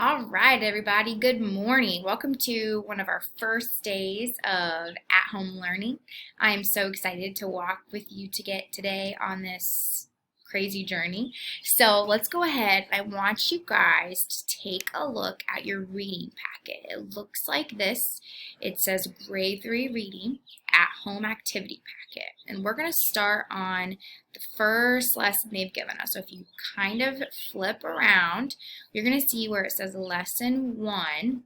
All right, everybody, good morning. Welcome to one of our first days of at-home learning. I am so excited to walk with you to get today on this crazy journey. So let's go ahead. I want you guys to take a look at your reading packet. It looks like this. It says grade 3 reading at-home activity packet. And we're going to start on the first lesson they've given us. So if you kind of flip around, you're going to see where it says lesson 1,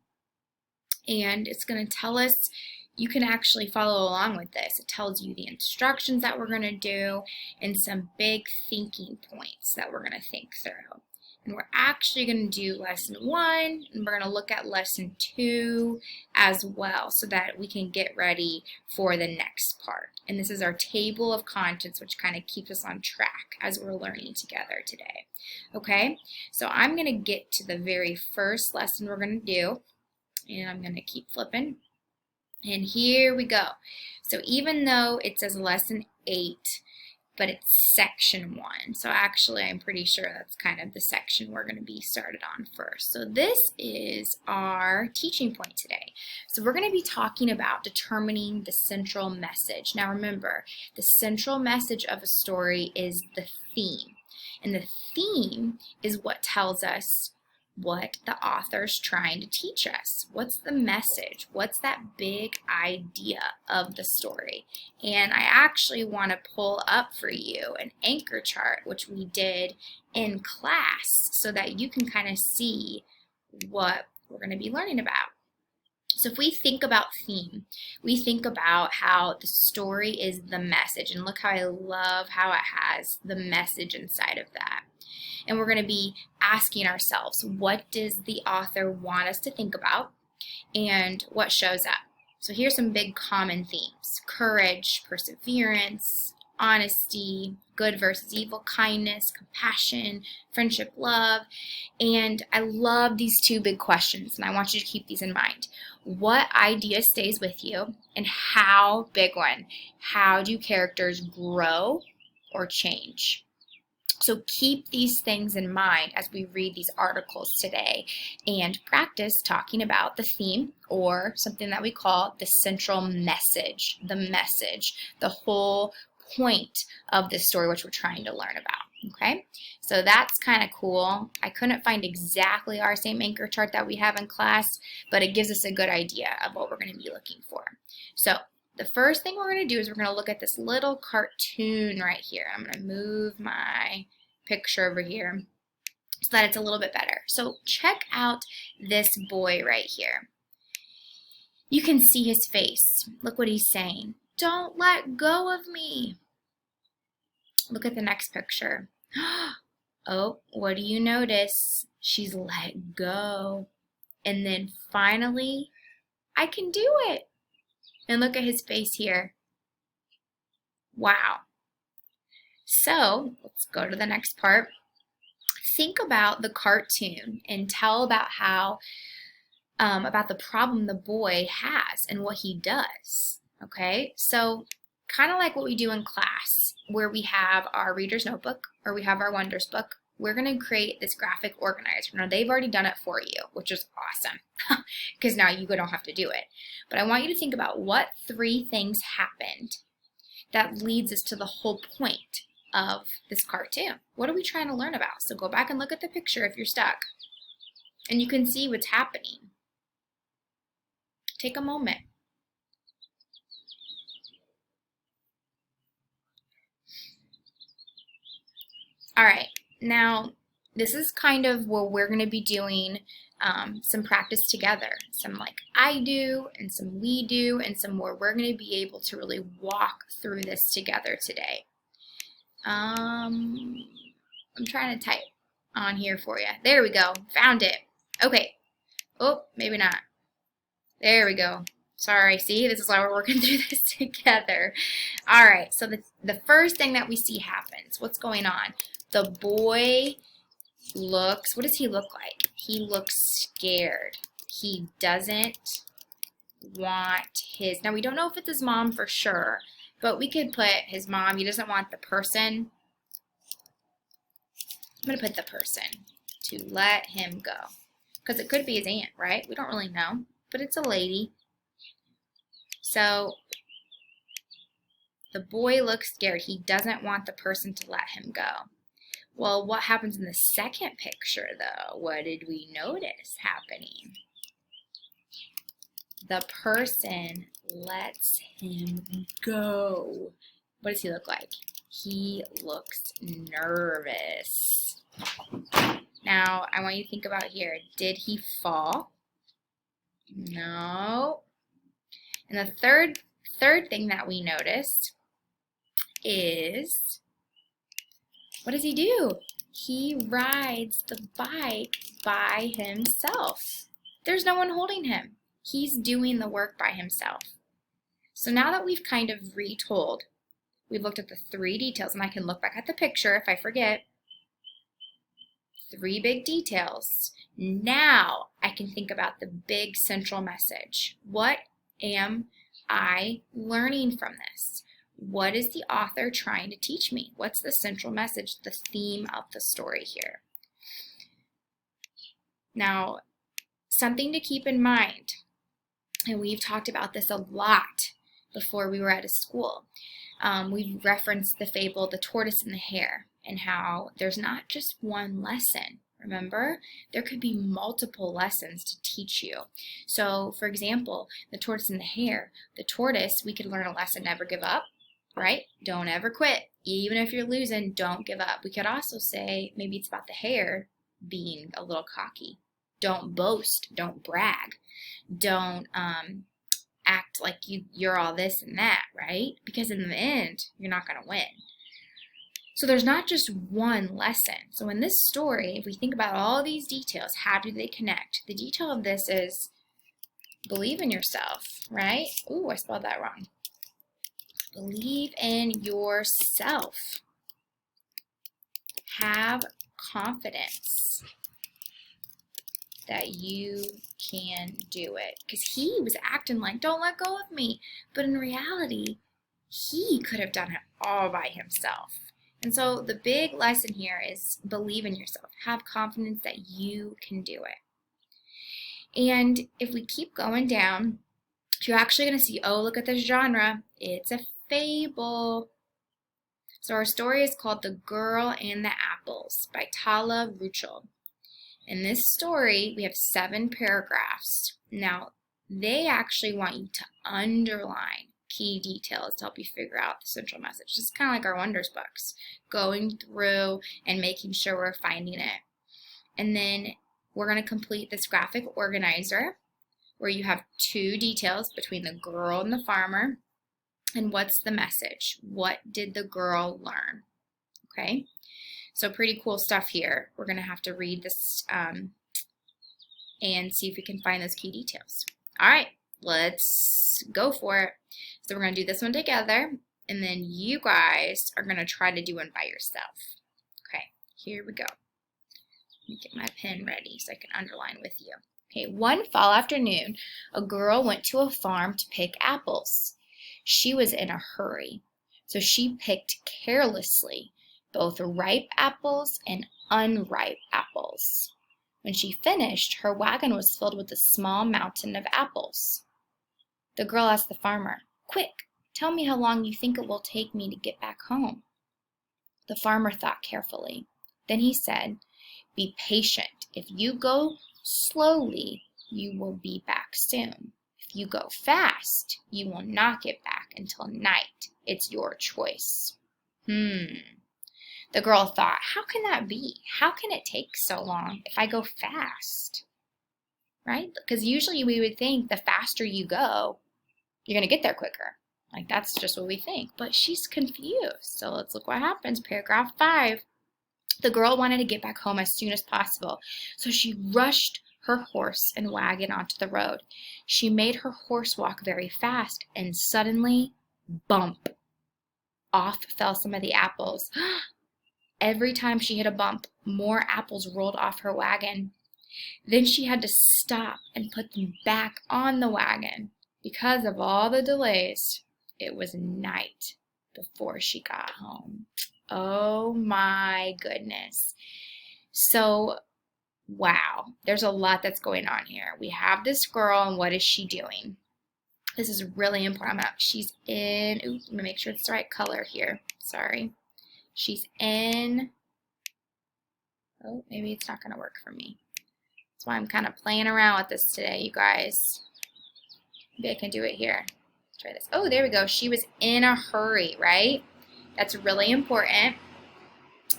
and it's going to tell us, you can actually follow along with this. It tells you the instructions that we're going to do and some big thinking points that we're going to think through. And we're actually going to do lesson 1, and we're going to look at lesson 2 as well so that we can get ready for the next part. And this is our table of contents, which kind of keeps us on track as we're learning together today. Okay, so I'm going to get to the very first lesson we're going to do, and I'm going to keep flipping. And here we go. So even though it says lesson 8, but it's section 1. So actually, I'm pretty sure that's kind of the section we're going to be started on first. So this is our teaching point today. So we're going to be talking about determining the central message. Now remember, the central message of a story is the theme. And the theme is what tells us what the author's trying to teach us. What's the message? What's that big idea of the story? And I actually want to pull up for you an anchor chart, which we did in class, so that you can kind of see what we're going to be learning about. So if we think about theme, we think about how the story is the message. And look how I love how it has the message inside of that. And we're going to be asking ourselves, what does the author want us to think about and what shows up? So here's some big common themes: courage, perseverance, honesty, good versus evil, kindness, compassion, friendship, love. And I love these two big questions, and I want you to keep these in mind. What idea stays with you, and how, big one, how do characters grow or change? So keep these things in mind as we read these articles today and practice talking about the theme, or something that we call the central message, the whole point of this story, which we're trying to learn about. Okay, so that's kind of cool. I couldn't find exactly our same anchor chart that we have in class, but it gives us a good idea of what we're going to be looking for. So the first thing we're going to do is we're going to look at this little cartoon right here. I'm going to move my picture over here so that it's a little bit better. So check out this boy right here. You can see his face. Look what he's saying. Don't let go of me. Look at the next picture. Oh, what do you notice? She's let go. And then finally, I can do it. And look at his face here. Wow. So let's go to the next part. Think about the cartoon and tell about how, about the problem the boy has and what he does. Okay, so kind of like what we do in class, where we have our reader's notebook or we have our Wonders book. We're going to create this graphic organizer. Now, they've already done it for you, which is awesome, because now you don't have to do it. But I want you to think about what 3 things happened that leads us to the whole point of this cartoon. What are we trying to learn about? So go back and look at the picture if you're stuck, and you can see what's happening. Take a moment. All right, now this is kind of where we're going to be doing some practice together. Some like I do, and some we do, and some where we're going to be able to really walk through this together today. I'm trying to type on here for you. There we go. Found it. Okay. Oh, maybe not. There we go. Sorry. See, this is why we're working through this together. All right. So the first thing that we see happens. What's going on? The boy looks, what does he look like? He looks scared. He doesn't want his, now we don't know if it's his mom for sure, but we could put his mom. He doesn't want the person. I'm going to put the person to let him go. because it could be his aunt, right? We don't really know, but it's a lady. So the boy looks scared. He doesn't want the person to let him go. Well, what happens in the second picture, though? What did we notice happening? The person lets him go. What does he look like? He looks nervous. Now, I want you to think about here. Did he fall? No. And the third thing that we noticed is, what does he do? He rides the bike by himself. There's no one holding him. He's doing the work by himself. So now that we've kind of retold, we've looked at the 3 details, and I can look back at the picture if I forget. 3 big details. Now I can think about the big central message. What am I learning from this? What is the author trying to teach me? What's the central message, the theme of the story here? Now, something to keep in mind, and we've talked about this a lot before we were at a school. We've referenced the fable, The Tortoise and the Hare, and how there's not just one lesson. Remember, there could be multiple lessons to teach you. So, for example, the tortoise and the hare. The tortoise, we could learn a lesson, never give up, right? Don't ever quit. Even if you're losing, don't give up. We could also say, maybe it's about the hare being a little cocky. Don't boast. Don't brag. Don't act like you're all this and that, right? Because in the end, you're not going to win. So there's not just one lesson. So in this story, if we think about all these details, how do they connect? The detail of this is believe in yourself, right? Ooh, I spelled that wrong. Believe in yourself. Have confidence that you can do it. Because he was acting like, don't let go of me. But in reality, he could have done it all by himself. And so the big lesson here is believe in yourself. Have confidence that you can do it. And if we keep going down, you're actually going to see, oh, look at this genre. It's a fable. So our story is called The Girl and the Apples by Tala Ruchel. In this story, we have 7 paragraphs. Now, they actually want you to underline key details to help you figure out the central message. It's kind of like our Wonders books, going through and making sure we're finding it. And then we're going to complete this graphic organizer where you have 2 details between the girl and the farmer. And what's the message? What did the girl learn? Okay, so pretty cool stuff here. We're going to have to read this and see if we can find those key details. All right, let's go for it. So we're going to do this one together, and then you guys are going to try to do one by yourself. Okay, here we go. Let me get my pen ready so I can underline with you. Okay, one fall afternoon, a girl went to a farm to pick apples. She was in a hurry, so she picked carelessly both ripe apples and unripe apples. When she finished, her wagon was filled with a small mountain of apples. The girl asked the farmer, "Quick, tell me how long you think it will take me to get back home." The farmer thought carefully. Then he said, "Be patient. If you go slowly, you will be back soon. If you go fast, you will not get back until night. It's your choice." The girl thought, how can that be? How can it take so long if I go fast? Right? Because usually we would think the faster you go, you're going to get there quicker. Like that's just what we think. But she's confused. So let's look what happens. Paragraph 5. The girl wanted to get back home as soon as possible. So she rushed her horse and wagon onto the road. She made her horse walk very fast, and suddenly, bump! Off fell some of the apples. Every time she hit a bump, more apples rolled off her wagon. Then she had to stop and put them back on the wagon. Because of all the delays, it was night before she got home. Oh my goodness. So Wow, there's a lot that's going on here. We have this girl, and what is she doing? This is really important. She's in, ooh, let me make sure it's the right color here. Sorry. She's in, oh, maybe it's not going to work for me. That's why I'm kind of playing around with this today, you guys. Maybe I can do it here. Let's try this. Oh, there we go. She was in a hurry, right? That's really important.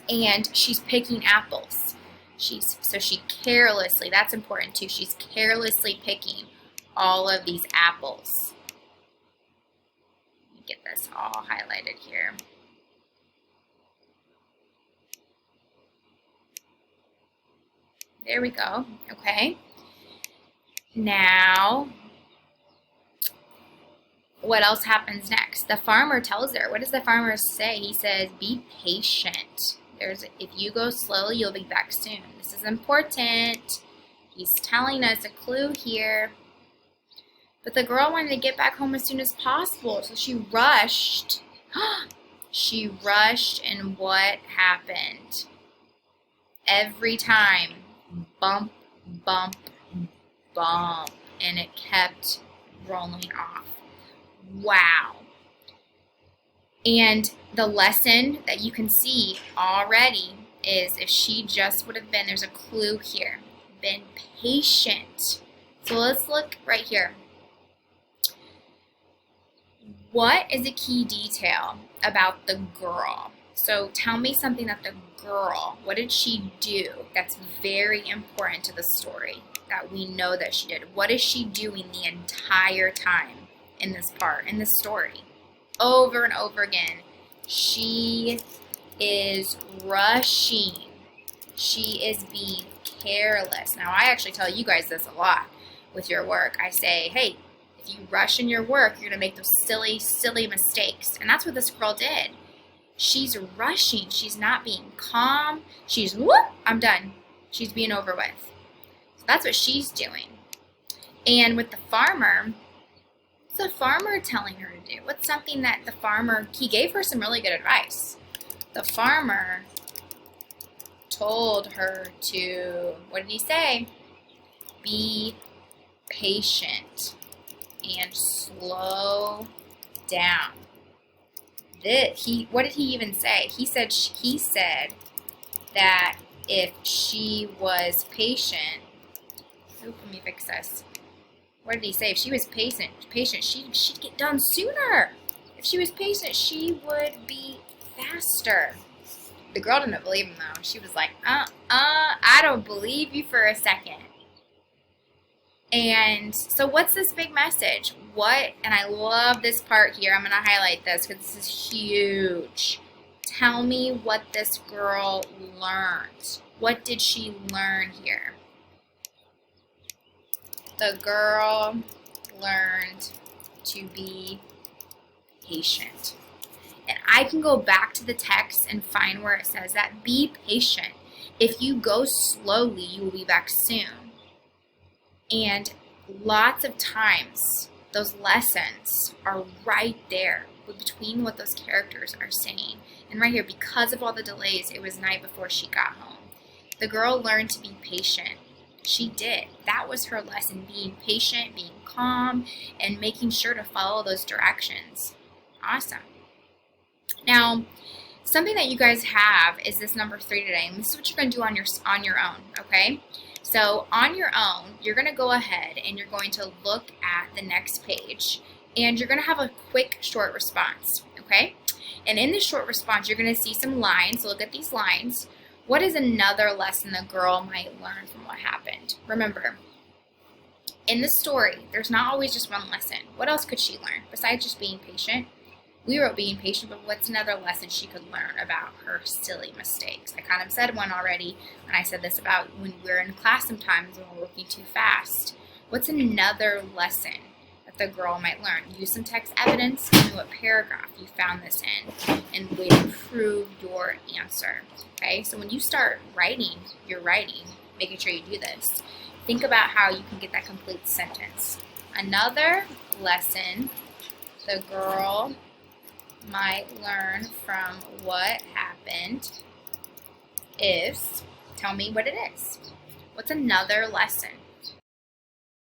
And she's picking apples. So she carelessly, that's important too, she's carelessly picking all of these apples. Let me get this all highlighted here. There we go. Okay. Now, what else happens next? The farmer tells her. What does the farmer say? He says, be patient. If you go slowly, you'll be back soon. This is important. He's telling us a clue here. But the girl wanted to get back home as soon as possible, so she rushed. She rushed, and what happened? Every time, bump, bump, bump, and it kept rolling off. Wow. And the lesson that you can see already is if she just would have been, there's a clue here, been patient. So let's look right here. What is a key detail about the girl? So tell me something that the girl, what did she do that's very important to the story that we know that she did? What is she doing the entire time in this part, in this story? Over and over again, she is rushing. She is being careless. Now, I actually tell you guys this a lot with your work. I say, hey, if you rush in your work, you're going to make those silly, silly mistakes. And that's what this girl did. She's rushing. She's not being calm. She's, whoop, I'm done. She's being over with. So that's what she's doing. And with the farmer, what's the farmer telling her to do? What's something that the farmer, he gave her some really good advice. The farmer told her to, what did he say? Be patient and slow down. What did he even say? He said that if she was patient, let me fix this. What did he say? If she was patient, she'd get done sooner. If she was patient, she would be faster. The girl didn't believe him though. She was like, I don't believe you for a second. And so what's this big message? And I love this part here. I'm going to highlight this because this is huge. Tell me what this girl learned. What did she learn here? The girl learned to be patient. And I can go back to the text and find where it says that. Be patient. If you go slowly, you will be back soon. And lots of times, those lessons are right there between what those characters are saying. And right here, because of all the delays, it was night before she got home. The girl learned to be patient. She did. That was her lesson, being patient, being calm, and making sure to follow those directions. Awesome. Now, something that you guys have is this number 3 today, and this is what you're going to do on your own, okay? So on your own, you're going to go ahead and you're going to look at the next page, and you're going to have a quick, short response, okay? And in this short response, you're going to see some lines. So look at these lines. What is another lesson the girl might learn from what happened? Remember, in the story, there's not always just one lesson. What else could she learn besides just being patient? We wrote being patient, but what's another lesson she could learn about her silly mistakes? I kind of said one already when I said this about when we're in class sometimes when we're working too fast. What's another lesson that the girl might learn? Use some text evidence. Tell me what paragraph you found this in and way to prove your answer. Okay, so when you start writing your writing, making sure you do this, think about how you can get that complete sentence. Another lesson the girl might learn from what happened is, tell me what it is. What's another lesson